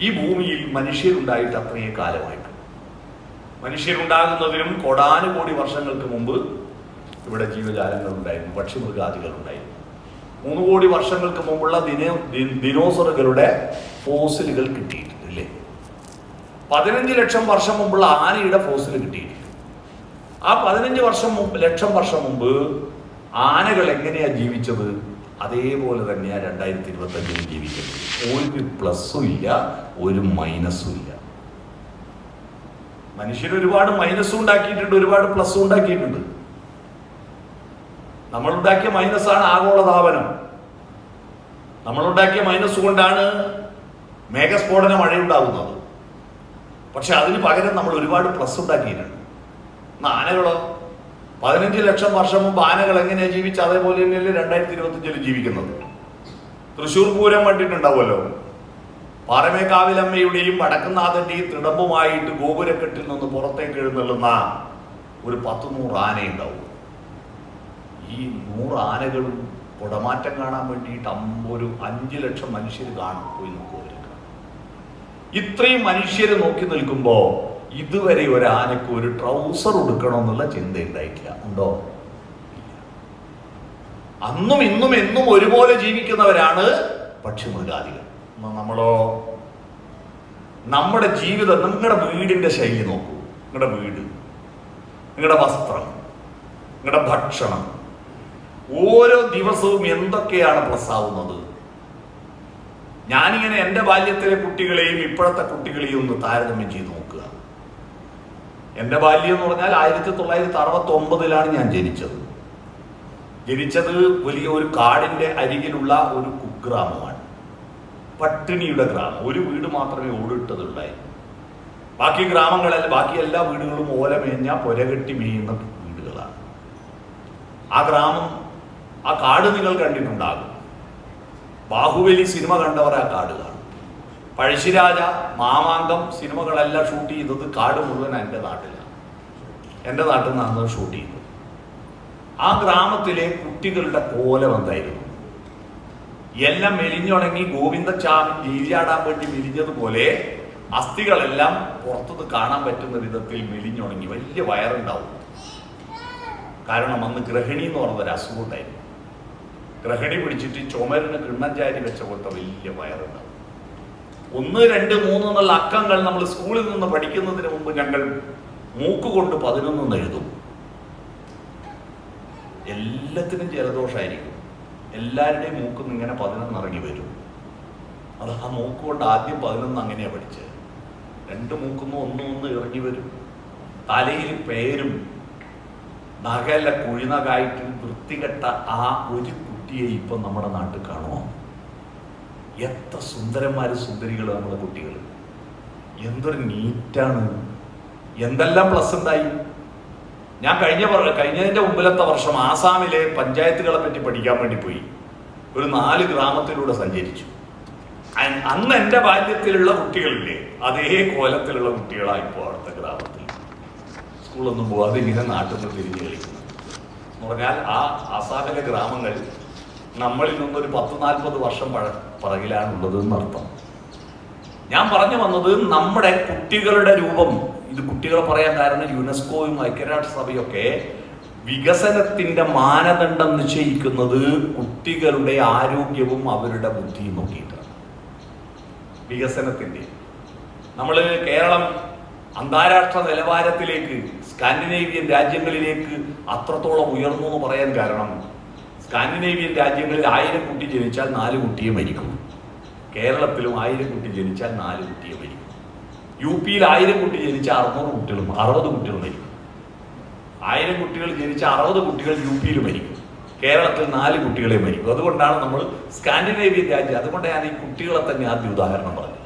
ഈ ഭൂമിയിൽ മനുഷ്യരുണ്ടായിട്ട് അത്രയും കാലമായിട്ട്. മനുഷ്യരുണ്ടാകുന്നതിനും കോടാനുകോടി വർഷങ്ങൾക്ക് മുമ്പ് ഇവിടെ ജീവജാലങ്ങൾ ഉണ്ടായിരുന്നു, പക്ഷിമൃഗാദികൾ ഉണ്ടായിരുന്നു. 3 കോടി വർഷങ്ങൾക്ക് മുമ്പുള്ള ദിനോസറുകളുടെ ഫോസിലുകൾ കിട്ടിയിട്ടുണ്ട് ഇല്ലേ? 15 ലക്ഷം വർഷം മുമ്പുള്ള ആനയുടെ ഫോസിൽ കിട്ടിയിട്ടുണ്ട്. ആ 15 ലക്ഷം വർഷം മുമ്പ് ആനകൾ എങ്ങനെയാ ജീവിച്ചത്, അതേപോലെ തന്നെയാ 2025 ജീവിക്കുന്നത്. ഒരു പ്ലസ്സും ഇല്ല, ഒരു മൈനസും ഇല്ല. മനുഷ്യർ ഒരുപാട് മൈനസും ഉണ്ടാക്കിയിട്ടുണ്ട്, ഒരുപാട് പ്ലസ്സും ഉണ്ടാക്കിയിട്ടുണ്ട്. നമ്മളുണ്ടാക്കിയ മൈനസാണ് ആഗോളതാപനം. നമ്മളുണ്ടാക്കിയ മൈനസ് കൊണ്ടാണ് മേഘസ്ഫോടന മഴയുണ്ടാകുന്നത്. പക്ഷെ അതിന് പകരം നമ്മൾ ഒരുപാട് പ്ലസ് ഉണ്ടാക്കിയിട്ടുണ്ട്. ആനകളോ 15 ലക്ഷം വർഷം മുമ്പ് ആനകൾ എങ്ങനെയാണ് ജീവിച്ചത്, അതേപോലെ തന്നെയല്ലേ 2025 ജീവിക്കുന്നത്. തൃശ്ശൂർ പൂരം കണ്ടിട്ടുണ്ടാവുമല്ലോ. പാറമേക്കാവിലമ്മയുടെയും വടക്കുന്നാഥന്റെയും തിടമ്പുമായിട്ട് ഗോപുരക്കെട്ടിൽ നിന്ന് പുറത്തേക്ക് എഴുന്നള്ളുന്ന ഒരു 10-100 ആനയുണ്ടാവും. ഈ 100 ആനകളും കുടമാറ്റം കാണാൻ വേണ്ടിയിട്ട് 5 ലക്ഷം മനുഷ്യർ കാണും, പോയി നോക്കുവരൊക്കെ. ഇത്രയും മനുഷ്യർ നോക്കി നിൽക്കുമ്പോ ഇതുവരെ ഒരു ആനയ്ക്ക് ഒരു ട്രൗസർ ഉടുക്കണമെന്നുള്ള ചിന്ത ഉണ്ടായിട്ടില്ല. ഉണ്ടോ? അന്നും ഇന്നും എന്നും ഒരുപോലെ ജീവിക്കുന്നവരാണ് പക്ഷിമൃഗാദികൾ. നമ്മളോ? നമ്മുടെ ജീവിതം, നിങ്ങളുടെ വീടിന്റെ ശൈലി നോക്കൂ. നിങ്ങളുടെ വീട്, നിങ്ങളുടെ വസ്ത്രം, നിങ്ങളുടെ ഭക്ഷണം, ഓരോ ദിവസവും എന്തൊക്കെയാണ് പ്ലസ് ആവുന്നത്. ഞാനിങ്ങനെ എൻ്റെ ബാല്യത്തിലെ കുട്ടികളെയും ഇപ്പോഴത്തെ കുട്ടികളെയും ഒന്ന് താരതമ്യം ചെയ്ത് നോക്കുക. എൻ്റെ ബാല്യം എന്ന് പറഞ്ഞാൽ 1969 ഞാൻ ജനിച്ചത്. വലിയ ഒരു കാടിന്റെ അരികിലുള്ള ഒരു കുഗ്രാമമാണ്, പട്ടിണിയുടെ ഗ്രാമം. ഒരു വീട് മാത്രമേ ഓടിട്ടതുണ്ടായിരുന്നു. ബാക്കി ബാക്കി എല്ലാ വീടുകളും ഓലമേഞ്ഞ പുരകെട്ടി മേയുന്ന വീടുകളാണ്. ആ ഗ്രാമം, ആ കാട് നിങ്ങൾ കണ്ടിട്ടുണ്ടാകും. ബാഹുബലി സിനിമ കണ്ടവർ ആ കാട് കാണും. പഴശ്ശിരാജ, മാമാങ്കം സിനിമകളെല്ലാം ഷൂട്ട് ചെയ്തത് കാട് മുഴുവൻ എൻ്റെ നാട്ടിലാണ്. എൻ്റെ നാട്ടിൽ നിന്നാണ് ഷൂട്ട് ചെയ്തത്. ആ ഗ്രാമത്തിലെ കുട്ടികളുടെ കോലം എന്തായിരുന്നു? എല്ലാം മെലിഞ്ഞുണങ്ങി ഗോവിന്ദച്ചാമി ജീവിയാടാൻ വേണ്ടി മെലിഞ്ഞതുപോലെ അസ്ഥികളെല്ലാം പുറത്തുനിന്ന് കാണാൻ പറ്റുന്ന വിധത്തിൽ മെലിഞ്ഞുണങ്ങി വലിയ വയറുണ്ടാവും. കാരണം അന്ന് ഗ്രഹിണി എന്ന് പറഞ്ഞൊരു അസുഖം ഉണ്ടായിരുന്നു. ഗ്രഹിണി പിടിച്ചിട്ട് ചുമരിന് കിണ്ണഞ്ചാരി വെച്ച പോലത്തെ വലിയ വയറുണ്ടാവും. 1, 2, 3 എന്നുള്ള അക്കങ്ങൾ നമ്മൾ സ്കൂളിൽ നിന്ന് പഠിക്കുന്നതിന് മുമ്പ് ഞങ്ങൾ മൂക്കുകൊണ്ട് 11 എഴുതും. എല്ലാത്തിനും ജലദോഷമായിരിക്കും. എല്ലാവരുടെയും മൂക്കിൽ നിന്ന് ഇങ്ങനെ 11 ഇറങ്ങി വരും. അത് ആ മൂക്കുകൊണ്ട് ആദ്യം 11 അങ്ങനെയാണ് പഠിച്ചത്. 2 മൂക്കുന്ന് 1 ഇറങ്ങി വരും. തലയിൽ പേരും നഗല കുഴിനകായിട്ട് വൃത്തികെട്ട ആ ഒരു കുട്ടിയെ ഇപ്പം നമ്മുടെ നാട്ടിൽ കാണുമോ? എത്ര സുന്ദരന്മാരും സുന്ദരികളും നമ്മുടെ കുട്ടികൾ. എന്തൊരു നീറ്റാണ്. എന്തെല്ലാം പ്ലസ് ഉണ്ടായി. ഞാൻ കഴിഞ്ഞതിൻ്റെ മുമ്പിലത്തെ വർഷം ആസാമിലെ പഞ്ചായത്തുകളെ പറ്റി പഠിക്കാൻ വേണ്ടി പോയി. ഒരു 4 ഗ്രാമത്തിലൂടെ സഞ്ചരിച്ചു. അന്ന് എൻ്റെ ബാല്യത്തിലുള്ള കുട്ടികളില്ലേ, അതേ കോലത്തിലുള്ള കുട്ടികളാണ് ഇപ്പോൾ അവിടുത്തെ ഗ്രാമത്തിൽ. സ്കൂളൊന്നും പോകാതെ ഇങ്ങനെ നാട്ടിൽ നിന്ന് തിരിഞ്ഞു കളിക്കുന്നത് എന്ന് പറഞ്ഞാൽ ആ ആസാമിലെ ഗ്രാമങ്ങൾ നമ്മളിൽ നിന്നൊരു 10-40 വർഷം പിറകിലാണുള്ളത് എന്നർത്ഥം. ഞാൻ പറഞ്ഞു വന്നത്, നമ്മുടെ കുട്ടികളുടെ രൂപം, ഇത് കുട്ടികളെ പറയാൻ കാരണം യുനെസ്കോയും ഐക്യരാഷ്ട്രസഭയൊക്കെ വികസനത്തിന്റെ മാനദണ്ഡം നിശ്ചയിക്കുന്നത് കുട്ടികളുടെ ആരോഗ്യവും അവരുടെ ബുദ്ധിയും നോക്കിയിട്ടാണ്. വികസനത്തിന്റെ നമ്മൾ കേരളം അന്താരാഷ്ട്ര നിലവാരത്തിലേക്ക്, സ്കാൻഡിനേവിയൻ രാജ്യങ്ങളിലേക്ക് അത്രത്തോളം ഉയർന്നു എന്ന് പറയാൻ കാരണം, സ്കാൻഡിനേവിയൻ രാജ്യങ്ങളിൽ 1000 കുട്ടി ജനിച്ചാൽ 4 കുട്ടിയെ മരിക്കും. കേരളത്തിലും 1000 കുട്ടി ജനിച്ചാൽ 4 കുട്ടിയെ മരിക്കും. UP-യിൽ 1000 കുട്ടി ജനിച്ചാൽ 60 കുട്ടികൾ മരിക്കും. 1000 കുട്ടികൾ ജനിച്ച 60 കുട്ടികൾ UP-യിൽ മരിക്കും. കേരളത്തിൽ 4 കുട്ടികളെ മരിക്കും. അതുകൊണ്ടാണ് നമ്മൾ സ്കാൻഡിനേവിയൻ രാജ്യം, അതുകൊണ്ടാണ് ഈ കുട്ടികളെ തന്നെ ആദ്യ ഉദാഹരണം പറഞ്ഞത്.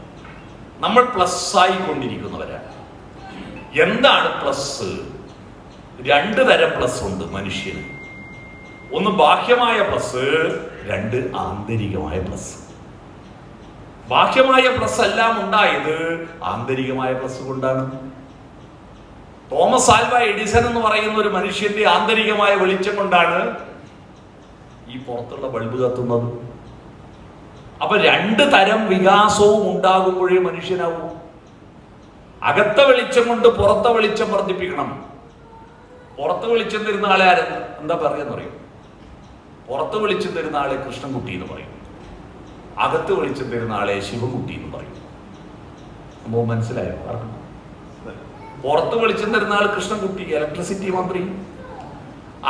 നമ്മൾ പ്ലസ് ആയിക്കൊണ്ടിരിക്കുന്നവരാണ്. എന്താണ് പ്ലസ്? 2 തരം പ്ലസ് ഉണ്ട് മനുഷ്യന്. ഒന്ന് ബാഹ്യമായ പ്ലസ്, 2 ആന്തരികമായ പ്ലസ്. ബാഹ്യമായ പ്ലസ് എല്ലാം ഉണ്ടായത് ആന്തരികമായ പ്ലസ് കൊണ്ടാണ്. തോമസ് ആൽവ എഡിസൺ എന്ന് പറയുന്ന ഒരു മനുഷ്യന്റെ ആന്തരികമായ വെളിച്ചം കൊണ്ടാണ് ഈ പുറത്തുള്ള ബൾബ് കത്തുന്നത്. അപ്പൊ രണ്ട് തരം വികാസവും ഉണ്ടാകുമ്പോഴേ മനുഷ്യനാവൂ. അകത്തെ വെളിച്ചം കൊണ്ട് പുറത്തെ വെളിച്ചം വർദ്ധിപ്പിക്കണം. പുറത്ത് വെളിച്ചം തരുന്ന ആളെ എന്താ പറയുക പറയും? പുറത്ത് വെളിച്ചം തരുന്ന ആളെ കൃഷ്ണൻകുട്ടി എന്ന് പറയും, അകത്ത് വെളിച്ചം തരുന്ന ആളെ ശിവൻകുട്ടി എന്ന് പറയും. സംഭവം മനസ്സിലായോ? പുറത്ത് വെളിച്ചം തരുന്ന ആൾ കൃഷ്ണൻകുട്ടി, ഇലക്ട്രിസിറ്റി മന്ത്രി.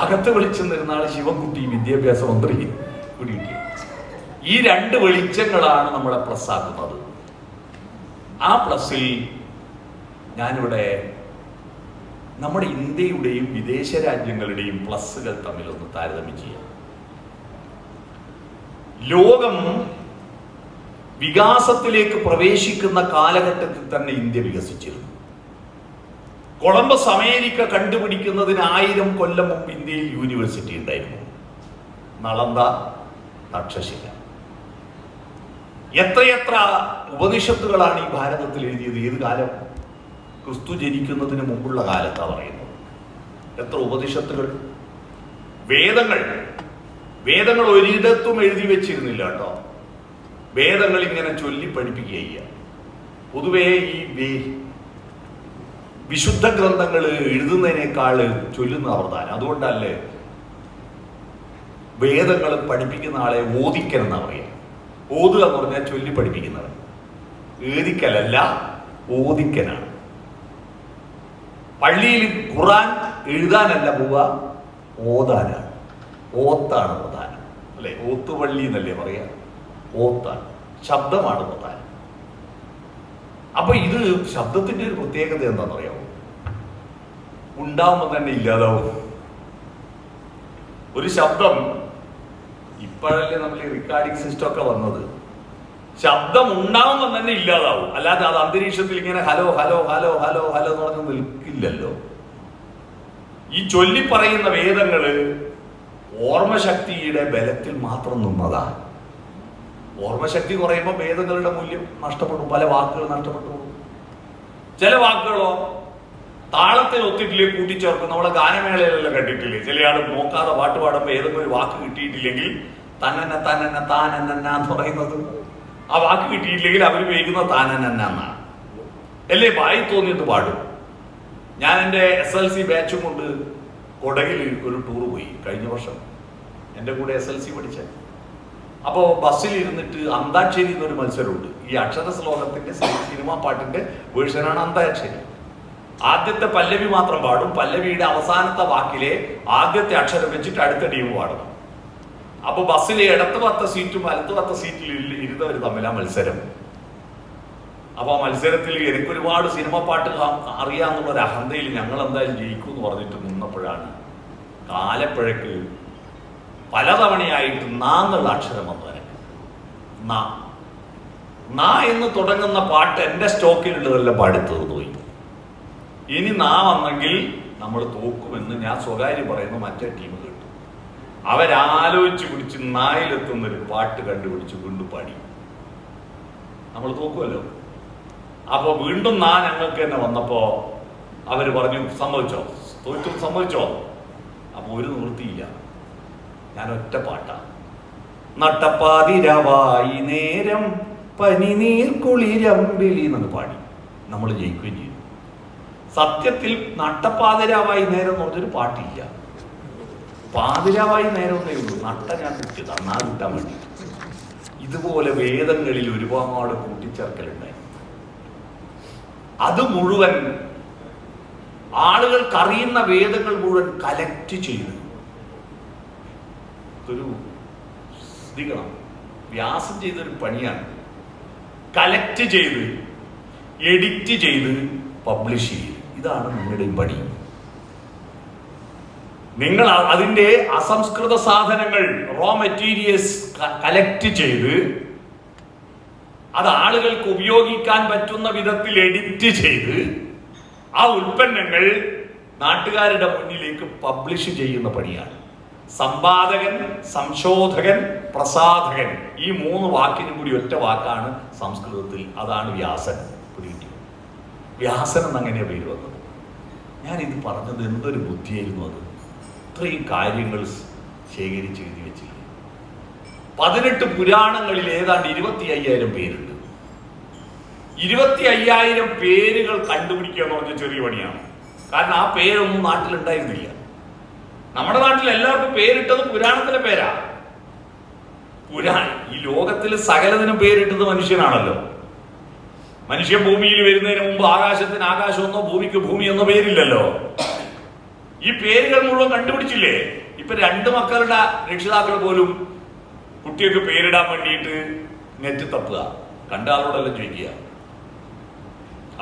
അകത്ത് വെളിച്ചം തരുന്ന ആൾ ശിവൻകുട്ടി, വിദ്യാഭ്യാസ മന്ത്രി. ഈ രണ്ട് വെളിച്ചങ്ങളാണ് നമ്മളെ പ്ലസ് ആക്കുന്നത്. ആ പ്ലസിൽ ഞാനിവിടെ നമ്മുടെ ഇന്ത്യയുടെയും വിദേശ രാജ്യങ്ങളുടെയും പ്ലസുകൾ തമ്മിലൊന്ന് താരതമ്യം ചെയ്യാം. ലോകം വികാസത്തിലേക്ക് പ്രവേശിക്കുന്ന കാലഘട്ടത്തിൽ തന്നെ ഇന്ത്യ വികസിച്ചിരുന്നു. കൊളംബസ് അമേരിക്ക കണ്ടുപിടിക്കുന്നതിന് 1000 കൊല്ലം മുമ്പ് ഇന്ത്യയിൽ യൂണിവേഴ്സിറ്റി ഉണ്ടായിരുന്നു. നളന്ദ, തക്ഷശില. എത്രയെത്ര ഉപനിഷത്തുകളാണ് ഈ ഭാരതത്തിൽ എഴുതിയത്? ഏത് കാലം? ക്രിസ്തു ജനിക്കുന്നതിന് മുമ്പുള്ള കാലത്താണ് പറയുന്നത്. എത്ര ഉപനിഷത്തുകൾ! വേദങ്ങൾ ഒരിടത്തും എഴുതി വെച്ചിരുന്നില്ല കേട്ടോ. വേദങ്ങൾ ഇങ്ങനെ ചൊല്ലി പഠിപ്പിക്കുക. പൊതുവേ ഈ വിശുദ്ധ ഗ്രന്ഥങ്ങൾ എഴുതുന്നതിനേക്കാൾ ചൊല്ലുന്ന പ്രധാനം. അതുകൊണ്ടല്ലേ വേദങ്ങൾ പഠിപ്പിക്കുന്ന ആളെ ഓദിക്കൽ എന്നാ പറയുക. ഓതുക എന്ന് പറഞ്ഞാൽ ചൊല്ലി പഠിപ്പിക്കുന്നവൻ. എഴുതിക്കലല്ല, ഓദിക്കനാണ്. പള്ളിയിൽ ഖുർആൻ എഴുതാനല്ല പോവുക, ഓതാനാണ്. ഓത്താണ് പ്രധാനം, അല്ലെ? ഓത്തുപള്ളി എന്നല്ലേ പറയാ? ഓത്താണ്, ശബ്ദമാണ് പ്രധാനം. അപ്പൊ ഇത് ശബ്ദത്തിന്റെ ഒരു പ്രത്യേകത എന്താണെന്നറിയാമോ? ഉണ്ടാവുമ്പോൾ തന്നെ ഇല്ലാതാവും. ഒരു ശബ്ദം, ഇപ്പോഴല്ലേ നമ്മൾ ഈ റെക്കോർഡിംഗ് സിസ്റ്റം ഒക്കെ വന്നത്, ശബ്ദം ഉണ്ടാവുമ്പോൾ തന്നെ ഇല്ലാതാവും. അല്ലാതെ അത് അന്തരീക്ഷത്തിൽ ഇങ്ങനെ hello hello hello hello hello എന്ന് പറഞ്ഞ് നിൽക്കില്ലല്ലോ. ഈ ചൊല്ലി പറയുന്ന വേദങ്ങള് ഓർമ്മശക്തിയുടെ ബലത്തിൽ മാത്രം നിന്നതാ. ഓർമ്മശക്തി കുറയുമ്പോൾ വേദങ്ങളുടെ മൂല്യം നഷ്ടപ്പെടും. പല വാക്കുകൾ നഷ്ടപ്പെട്ടു. ചില വാക്കുകളോ താളത്തിൽ ഒത്തിട്ടില്ലേ കൂട്ടിച്ചേർക്കും. നമ്മളെ ഗാനമേളയിലെല്ലാം കണ്ടിട്ടില്ലേ? ചില ആൾ നോക്കാതെ പാട്ട് പാടുമ്പോൾ ഏതെങ്കിലും ഒരു വാക്ക് കിട്ടിയിട്ടില്ലെങ്കിൽ തന്നന്ന തന്നന്ന താനന്ന എന്ന് പറയുന്നത്. ആ വാക്ക് കിട്ടിയിട്ടില്ലെങ്കിൽ അവർ ഉപയോഗിക്കുന്ന താനന്ന എന്നാണ്. അല്ലേ? വായി തോന്നിയത് പാടും. ഞാൻ എൻ്റെ SLC ബാച്ചും കൊണ്ട് കൊടകിൽ ഒരു ടൂർ പോയി കഴിഞ്ഞ വർഷം. എൻ്റെ കൂടെ SLC പഠിച്ച. അപ്പോൾ ബസ്സിൽ ഇരുന്നിട്ട് അന്താക്ഷരി എന്നൊരു മത്സരമുണ്ട്. ഈ അക്ഷര ശ്ലോകത്തിന്റെ സിനിമാ പാട്ടിന്റെ വേർഷനാണ് അന്താക്ഷരി. ആദ്യത്തെ പല്ലവി മാത്രം പാടും. പല്ലവിയുടെ അവസാനത്തെ വാക്കിലെ ആദ്യത്തെ അക്ഷരം വെച്ചിട്ട് അടുത്ത ടീം പാടണം. അപ്പൊ ബസ്സിലെ ഇടത്ത് 10 സീറ്റും വലത്ത് 10 സീറ്റിൽ ഇരുന്നവർ തമ്മിലാ മത്സരം. അപ്പൊ ആ മത്സരത്തിൽ എനിക്ക് ഒരുപാട് സിനിമ പാട്ട് അറിയാന്നുള്ളൊരു അഹന്തയിൽ ഞങ്ങൾ എന്തായാലും ജയിക്കും എന്ന് പറഞ്ഞിട്ട് നിന്നപ്പോഴാണ് കാലപ്പഴക്ക് പലതവണയായിട്ട് നാ എന്നുള്ള അക്ഷരം വന്നു. എനിക്ക് നാ എന്ന് തുടങ്ങുന്ന പാട്ട് എൻ്റെ സ്റ്റോക്കിലുള്ളതെല്ലാം പാടിത്തീർന്നു പോയി. ഇനി നാ വന്നെങ്കിൽ നമ്മൾ തോക്കുമെന്ന് ഞാൻ സ്വകാര്യം പറയുന്നു. മറ്റേ ടീം കേട്ടു. അവരാലോചിച്ച് പിടിച്ച് നായിലെത്തുന്നൊരു പാട്ട് കണ്ടുപിടിച്ച് വീണ്ടും പാടി. നമ്മൾ തോക്കുമല്ലോ. അപ്പൊ വീണ്ടും നാ ഞങ്ങൾക്ക് തന്നെ വന്നപ്പോ അവര് പറഞ്ഞു സമ്മതിച്ചോ, തോറ്റു സമ്മതിച്ചോ? അപ്പൊ ഒരു നിവൃത്തിയില്ല. ഞാൻ ഒറ്റ പാട്ടാ. നട്ടപ്പാതിരവായി നേരം പനിനീർ കുളിരമ്പിളി എന്നൊക്കെ പാടി നമ്മൾ ജയിക്കുകയും ചെയ്തു. സത്യത്തിൽ നട്ടപ്പാതിരാവായി നേരം എന്ന് പറഞ്ഞൊരു പാട്ടില്ല. പാതിരാവായി നേരം എന്നേ ഉള്ളൂ. നട്ട ഞാൻ കിട്ടിയത് അന്നാ കിട്ടാൻ വേണ്ടി. ഇതുപോലെ വേദങ്ങളിൽ ഒരുപാട് കൂട്ടിച്ചേർക്കലുണ്ടായി. അത് മുഴുവൻ ആളുകൾക്കറിയുന്ന വേദങ്ങൾ മുഴുവൻ കലക്ട് ചെയ്ത് ഒരു ശ്രദ്ധിക്കണം, വ്യാസം ചെയ്തൊരു പണിയാണ്. കലക്ട് ചെയ്ത് എഡിറ്റ് ചെയ്ത് പബ്ലിഷ് ചെയ്ത്, ഇതാണ് നിങ്ങളുടെയും പണി. നിങ്ങൾ അതിൻ്റെ അസംസ്കൃത സാധനങ്ങൾ റോ മെറ്റീരിയൽസ് കലക്ട് ചെയ്ത് അത് ആളുകൾക്ക് ഉപയോഗിക്കാൻ പറ്റുന്ന വിധത്തിൽ എഡിറ്റ് ചെയ്ത് ആ ഉൽപ്പന്നങ്ങൾ നാട്ടുകാരുടെ മുന്നിലേക്ക് പബ്ലിഷ് ചെയ്യുന്ന പണിയാണ്. സമ്പാദകൻ, സംശോധകൻ, പ്രസാധകൻ, ഈ 3 വാക്കിനും കൂടി ഒറ്റ വാക്കാണ് സംസ്കൃതത്തിൽ. അതാണ് വ്യാസൻ. വ്യാസൻ എന്നങ്ങനെ പേര് വന്നത്. ഞാനിത് പറഞ്ഞത് എന്തൊരു ബുദ്ധിയായിരുന്നു അത്. ഇത്രയും കാര്യങ്ങൾ ശേഖരിച്ച് എഴുതി വെച്ചില്ല. 18 പുരാണങ്ങളിൽ ഏതാണ്ട് 25,000 പേരുണ്ട്. 25,000 പേരുകൾ കണ്ടുപിടിക്കുക എന്ന് പറഞ്ഞ ചെറിയ പണിയാണ്. കാരണം ആ പേരൊന്നും നാട്ടിലുണ്ടായിരുന്നില്ല. നമ്മുടെ നാട്ടിൽ എല്ലാവർക്കും പേരിട്ടത് പുരാണത്തിലെ പേരാ. ഈ ലോകത്തിൽ സകലതിനും പേരിട്ടത് മനുഷ്യനാണല്ലോ. മനുഷ്യൻ ഭൂമിയിൽ വരുന്നതിന് മുമ്പ് ആകാശത്തിന് ആകാശമെന്നോ ഭൂമിക്ക് ഭൂമി എന്നോ പേരില്ലല്ലോ. ഈ പേരുകൾ മുഴുവൻ കണ്ടുപിടിച്ചില്ലേ? ഇപ്പൊ 2 മക്കളുടെ രക്ഷിതാക്കൾ പോലും കുട്ടികൾക്ക് പേരിടാൻ വേണ്ടിയിട്ട് നെറ്റ് തപ്പുക, കണ്ട ആളോടെല്ലാം ചോദിക്കുക.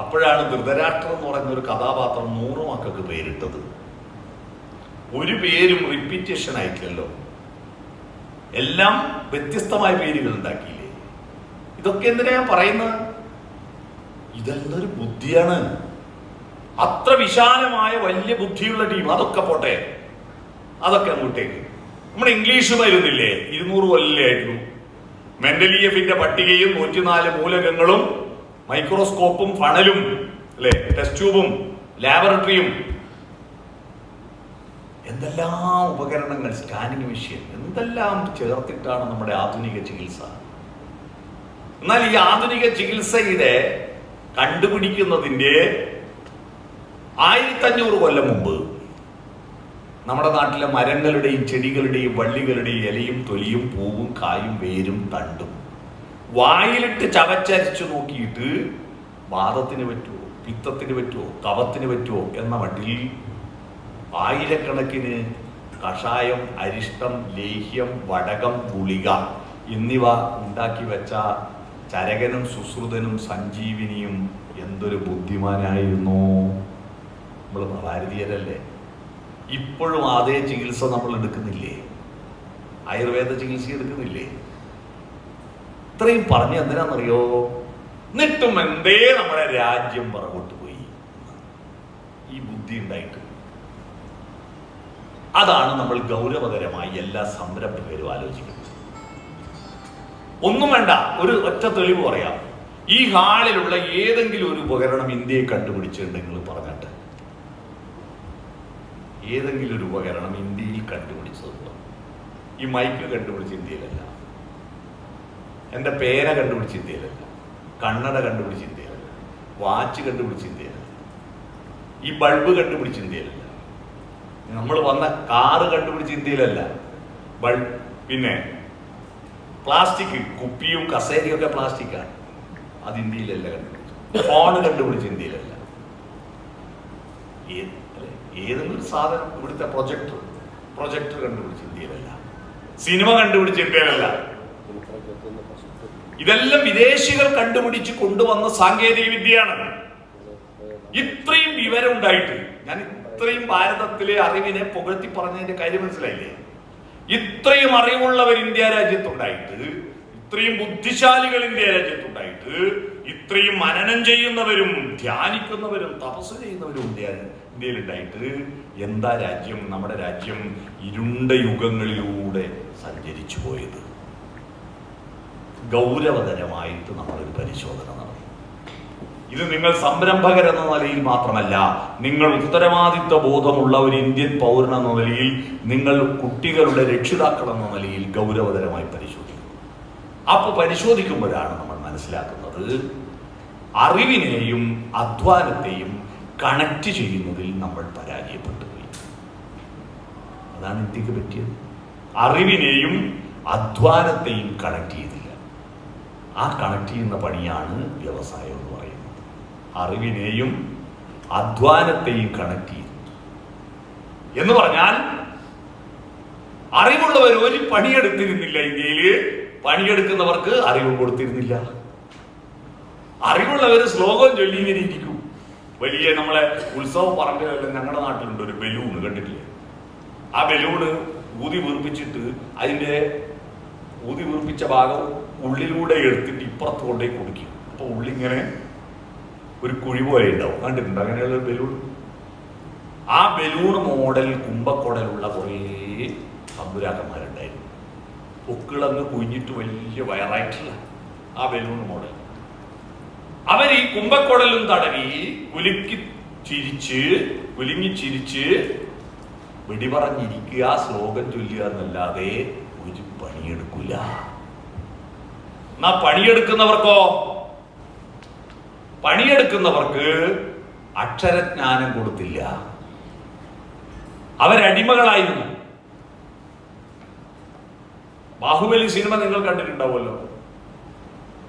അപ്പോഴാണ് ധൃതരാഷ്ട്രം എന്ന് പറയുന്ന ഒരു കഥാപാത്രം 100 മക്കൾക്ക് പേരിട്ടത്. ഒരു പേരും റിപ്പീറ്റേഷൻ ആയിട്ടില്ലല്ലോ, എല്ലാം വ്യത്യസ്തമായ പേരുകൾ ഉണ്ടാക്കിയില്ലേ. ഇതൊക്കെ എന്തിനാ ഞാൻ പറയുന്നത്? ഇതെന്തൊരു ബുദ്ധിയാണ്! അത്ര വിശാലമായ വലിയ ബുദ്ധിയുള്ള ടീം. അതൊക്കെ പോട്ടെ, അതൊക്കെ അങ്ങോട്ടേക്ക്. നമ്മുടെ ഇംഗ്ലീഷ് മരുന്നില്ലേ, 200 കൊല്ലമായിരുന്നു. മെന്റലിയഫിന്റെ പട്ടികയും 104 മൂലകങ്ങളും മൈക്രോസ്കോപ്പും ഫണലും അല്ലെ, ടെസ്റ്റ് ട്യൂബും ലാബറട്ടറിയും എന്തെല്ലാം ഉപകരണങ്ങൾ, സ്കാനിങ് മെഷീൻ, എന്തെല്ലാം ചേർത്തിട്ടാണ് നമ്മുടെ ആധുനിക ചികിത്സ. എന്നാൽ ഈ ആധുനിക ചികിത്സയുടെ കണ്ടുപിടിക്കുന്നതിന്റെ 1500 കൊല്ലം മുമ്പ് നമ്മുടെ നാട്ടിലെ മരങ്ങളുടെയും ചെടികളുടെയും വള്ളികളുടെയും ഇലയും തൊലിയും പൂവും കായും വേരും തണ്ടും വായിലിട്ട് ചവച്ചരച്ചു നോക്കിയിട്ട് വാദത്തിന് പറ്റുമോ, പിത്തത്തിന് പറ്റുമോ, കഫത്തിന് പറ്റുമോ എന്ന മട്ടിൽ ആയിരക്കണക്കിന് കഷായം, അരിഷ്ടം, ലേഹ്യം, വടകം, ഗുളിക എന്നിവ ഉണ്ടാക്കി വെച്ച ചരകനും സുശ്രുതനും സഞ്ജീവിനിയും എന്തൊരു ബുദ്ധിമാനായിരുന്നു. നമ്മൾ ഭാരതീയരല്ലേ? ഇപ്പോഴും അതേ ചികിത്സ നമ്മൾ എടുക്കുന്നില്ലേ? ആയുർവേദ ചികിത്സ എടുക്കുന്നില്ലേ? ഇത്രയും പറഞ്ഞ് എന്തിനാണെന്നറിയോ? എന്നിട്ടും എന്തേ നമ്മുടെ രാജ്യം പുറകോട്ട് പോയി, ഈ ബുദ്ധി ഉണ്ടായിട്ട്. അതാണ് നമ്മൾ ഗൗരവകരമായി എല്ലാ സംരംഭകരും ആലോചിക്കുന്നത്. ഒന്നും വേണ്ട, ഒരു ഒറ്റ തെളിവ് പറയാം. ഈ ഹാളിലുള്ള ഏതെങ്കിലും ഒരു ഉപകരണം ഇന്ത്യയെ കണ്ടുപിടിച്ചിട്ടുണ്ടെങ്കിൽ പറഞ്ഞിട്ട്, ഏതെങ്കിലും ഒരു ഉപകരണം ഇന്ത്യയിൽ കണ്ടുപിടിച്ചത്. ഈ മൈക്ക് കണ്ടുപിടിച്ച ഇന്ത്യയിലല്ല, എൻ്റെ പേന കണ്ടുപിടിച്ച ഇന്ത്യയിലല്ല, കണ്ണട കണ്ടുപിടിച്ച ഇന്ത്യയിലല്ല, വാച്ച് കണ്ടുപിടിച്ച ഇന്ത്യയിലല്ല, ഈ ബൾബ് കണ്ടുപിടിച്ച ഇന്ത്യയിലല്ല, നമ്മൾ വന്ന കാറ് കണ്ടുപിടിച്ച ഇന്ത്യയിലല്ല, പിന്നെ പ്ലാസ്റ്റിക് കുപ്പിയും കസേരയും ഒക്കെ പ്ലാസ്റ്റിക്കാണ്, അത് ഇന്ത്യയിലല്ല കണ്ടുപിടിച്ചത്. ഫോൺ കണ്ടുപിടിച്ച ഇന്ത്യയിലല്ല. ഏതെങ്കിലും ഒരു സാധനം, ഇവിടുത്തെ പ്രൊജക്ടർ കണ്ടുപിടിച്ച ഇന്ത്യയിലല്ല, സിനിമ കണ്ടുപിടിച്ച ഇന്ത്യയിലല്ല. ഇതെല്ലാം വിദേശികൾ കണ്ടുപിടിച്ച് കൊണ്ടുവന്ന സാങ്കേതിക വിദ്യയാണ്. ഇത്രയും വിവരം ഉണ്ടായിട്ട്, ഞാൻ ഇത്രയും ഭാരതത്തിലെ അറിവിനെ പുകഴ്ത്തി പറഞ്ഞതിന്റെ കാര്യം മനസ്സിലായില്ലേ? ഇത്രയും അറിവുള്ളവർ ഇന്ത്യ രാജ്യത്തുണ്ടായിട്ട്, ഇത്രയും ബുദ്ധിശാലികൾ ഇന്ത്യ രാജ്യത്തുണ്ടായിട്ട്, ഇത്രയും മനനം ചെയ്യുന്നവരും ധ്യാനിക്കുന്നവരും തപസ് ചെയ്യുന്നവരും ഇന്ത്യയിലുണ്ടായിട്ട് എന്താ രാജ്യം, നമ്മുടെ രാജ്യം ഇരുണ്ട യുഗങ്ങളിലൂടെ സഞ്ചരിച്ചു പോയത്? ഗൗരവതരമായിട്ട് നമ്മളൊരു പരിശോധന നടത്തും. ഇത് നിങ്ങൾ സംരംഭകരെന്ന നിലയിൽ മാത്രമല്ല, നിങ്ങൾ ഉത്തരവാദിത്വ ബോധമുള്ള ഒരു ഇന്ത്യൻ പൗരൻ എന്ന നിലയിൽ, നിങ്ങൾ കുട്ടികളുടെ രക്ഷിതാക്കൾ എന്ന നിലയിൽ ഗൗരവതരമായി പരിശോധിക്കും. അപ്പോൾ പരിശോധിക്കുമ്പോഴാണ് നമ്മൾ മനസ്സിലാക്കുന്നത് അറിവിനെയും അധ്വാനത്തെയും കണക്ട് ചെയ്യുന്നതിൽ നമ്മൾ പരാജയപ്പെട്ടു പോയി. അതാണ് ഇന്ത്യക്ക് പറ്റിയത്. അറിവിനെയും അധ്വാനത്തെയും കണക്ട് ചെയ്തില്ല. ആ കണക്ട് ചെയ്യുന്ന പണിയാണ് വ്യവസായം എന്ന് പറയുന്നത്. അറിവിനെയും അധ്വാനത്തെയും കണക്ട് ചെയ്തു എന്ന് പറഞ്ഞാൽ, അറിവുള്ളവർ ഒരു പണിയെടുത്തിരുന്നില്ല ഇന്ത്യയിൽ, പണിയെടുക്കുന്നവർക്ക് അറിവ് കൊടുത്തിരുന്നില്ല. അറിവുള്ളവർ ശ്ലോകം ചൊല്ലി ഇങ്ങനെ ഇരിക്കും. വലിയ നമ്മളെ ഉത്സവ പറമ്പിലെല്ലാം ഞങ്ങളുടെ നാട്ടിലുണ്ട് ഒരു ബലൂണ്, കണ്ടിട്ടില്ലേ? ആ ബലൂണ് ഊതി വീർപ്പിച്ചിട്ട് അതിൻ്റെ ഊതി വീർപ്പിച്ച ഭാഗം ഉള്ളിലൂടെ എടുത്തിട്ട് ഇപ്പുറത്ത് കൊണ്ടേക്ക് കൊടുക്കും. അപ്പൊ ഉള്ളിങ്ങനെ ഒരു കുഴി പോലെ ഉണ്ടാവും, കണ്ടിട്ടുണ്ട് അങ്ങനെയുള്ള ഒരു ബലൂൺ. ആ ബലൂൺ മോഡൽ കുംഭക്കുടലുള്ള കുറേ തമ്പുരാക്കന്മാരുണ്ടായിരുന്നു. പൊക്കിളങ്ങ് കുഞ്ഞിട്ട് വലിയ വയറായിട്ടുള്ള ആ ബലൂൺ മോഡൽ. അവർ ഈ കുംഭക്കുടലും തടവി കുലുങ്ങി ചിരിച്ച് വെടിപറഞ്ഞിരിക്കുക, ശ്ലോകം ചൊല്ലുക എന്നല്ലാതെ ഒരു പണിയെടുക്കില്ല. എന്നാ പണിയെടുക്കുന്നവർക്ക് അക്ഷരജ്ഞാനം കൊടുത്തില്ല. അവരടിമകളായിരുന്നു. ബാഹുബലി സിനിമ നിങ്ങൾ കണ്ടിട്ടുണ്ടാവുമല്ലോ.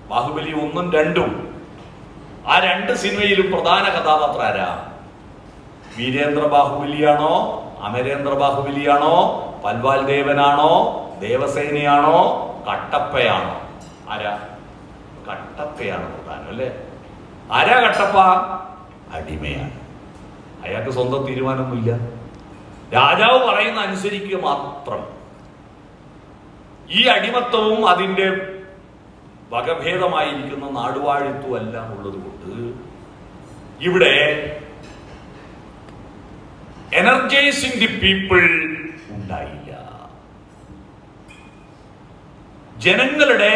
ബാഹുബലി 1ഉം 2ഉം. ആ 2 സിനിമയിലും പ്രധാന കഥാപാത്രം ആരാ? വീരേന്ദ്ര ബാഹുബലിയാണോ, അമരേന്ദ്ര ബാഹുബലിയാണോ, പൽവാൽ ദേവനാണോ, ദേവസേനയാണോ, കട്ടപ്പയാണോ? ആരാ? കട്ടപ്പയാണ് പ്രധാനം അല്ലേ? ആരാ കട്ടപ്പ? അടിമയാണ്. അയാൾക്ക് സ്വന്തം തീരുമാനമൊന്നുമില്ല. രാജാവ് പറയുന്ന അനുസരിക്കുക മാത്രം. ഈ അടിമത്തവും അതിൻ്റെ വകഭേദമായിരിക്കുന്ന നാടുവാഴിത്വം എല്ലാം ഉള്ളത് കൊണ്ട് ഇവിടെ എനർജൈസിംഗ് ദി പീപ്പിൾ ഉണ്ടായില്ല. ജനങ്ങളുടെ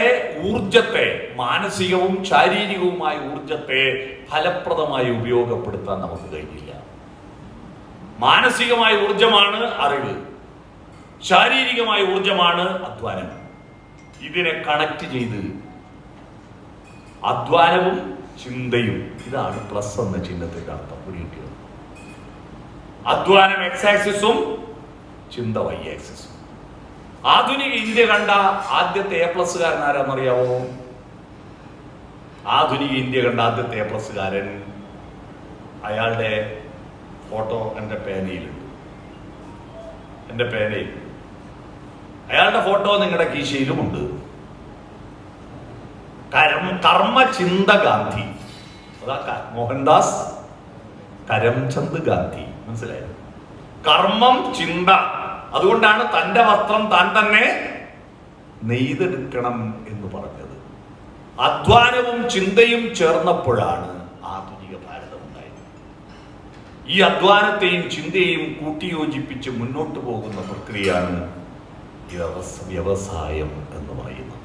ഊർജത്തെ, മാനസികവും ശാരീരികവുമായ ഊർജത്തെ ഫലപ്രദമായി ഉപയോഗപ്പെടുത്താൻ നമുക്ക് കഴിഞ്ഞില്ല. മാനസികമായ ഊർജമാണ് അറിവ്, ശാരീരികമായ ഊർജമാണ് അധ്വാനം. ഇതിനെ കണക്ട് ചെയ്ത് അധ്വാനവും ചിന്തയും, ഇതാണ് പ്ലസ് എന്ന ചിഹ്നത്തിന്റെ അർത്ഥം. പിടിക്കുക. അധ്വാനം എക്സ് ആക്സിസും ചിന്ത വൈ ആക്സിസും. ആധുനിക ഇന്ത്യ കണ്ട ആദ്യത്തെ A+കാരൻ ആരാന്നറിയാവോ? ആധുനിക ഇന്ത്യ കണ്ട ആദ്യത്തെ A+കാരൻ, അയാളുടെ ഫോട്ടോ എൻ്റെ പേനയിലുണ്ട്. അയാളുടെ ഫോട്ടോ നിങ്ങളുടെ കീശയിലുമുണ്ട്. കർമ്മചിന്ത ഗാന്ധി. അതാ മോഹൻദാസ് കരംചന്ദ് ഗാന്ധി. മനസ്സിലായോ? കർമ്മം, ചിന്ത. അതുകൊണ്ടാണ് തന്റെ വസ്ത്രം താൻ തന്നെ നെയ്തെടുക്കണം എന്ന് പറഞ്ഞത്. അധ്വാനവും ചിന്തയും ചേർന്നപ്പോഴാണ് ആധുനിക ഭാരതം ഉണ്ടായത്. ഈ അധ്വാനത്തെയും ചിന്തയെയും കൂട്ടിയോജിപ്പിച്ച് മുന്നോട്ട് പോകുന്ന പ്രക്രിയയാണ് വ്യവസായം എന്ന് പറയുന്നത്.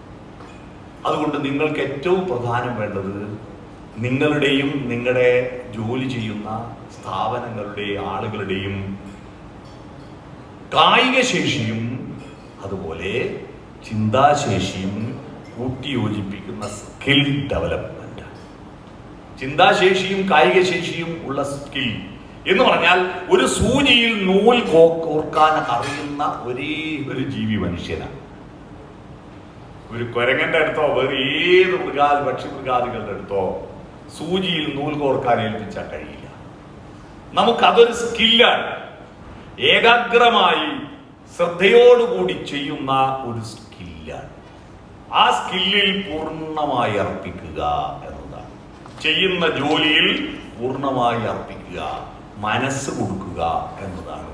അതുകൊണ്ട് നിങ്ങൾക്ക് ഏറ്റവും പ്രധാനം വേണ്ടത് നിങ്ങളുടെയും നിങ്ങളുടെ ജോലി ചെയ്യുന്ന സ്ഥാപനങ്ങളുടെയും ആളുകളുടെയും കായിക ശേഷിയും അതുപോലെ ചിന്താശേഷിയും കൂട്ടിയോജിപ്പിക്കുന്ന സ്കിൽ ഡെവലപ്മെന്റ്. ചിന്താശേഷിയും കായിക ശേഷിയും ഉള്ള സ്കിൽ എന്ന് പറഞ്ഞാൽ ഒരു സൂചിയിൽ നൂൽ കോർക്കാൻ അറിയുന്ന ഒരേ ഒരു ജീവി മനുഷ്യനാണ്. ഒരു കുരങ്ങന്റെ അടുത്തോ വേറെ ഏത് പക്ഷിമൃഗാദികളുടെ അടുത്തോ സൂചിയിൽ നൂൽ കോർക്കാൻ ഏൽപ്പിച്ചാൽ കഴിയില്ല. നമുക്കതൊരു സ്കില്ലാണ്. ഏകാഗ്രമായി ശ്രദ്ധയോടുകൂടി ചെയ്യുന്ന ഒരു സ്കില്ലാണ്. ആ സ്കില്ലിൽ പൂർണ്ണമായി അർപ്പിക്കുക എന്നതാണ്. ചെയ്യുന്ന ജോലിയിൽ പൂർണ്ണമായി അർപ്പിക്കുക, മനസ്സ് കൊടുക്കുക എന്നതാണ്.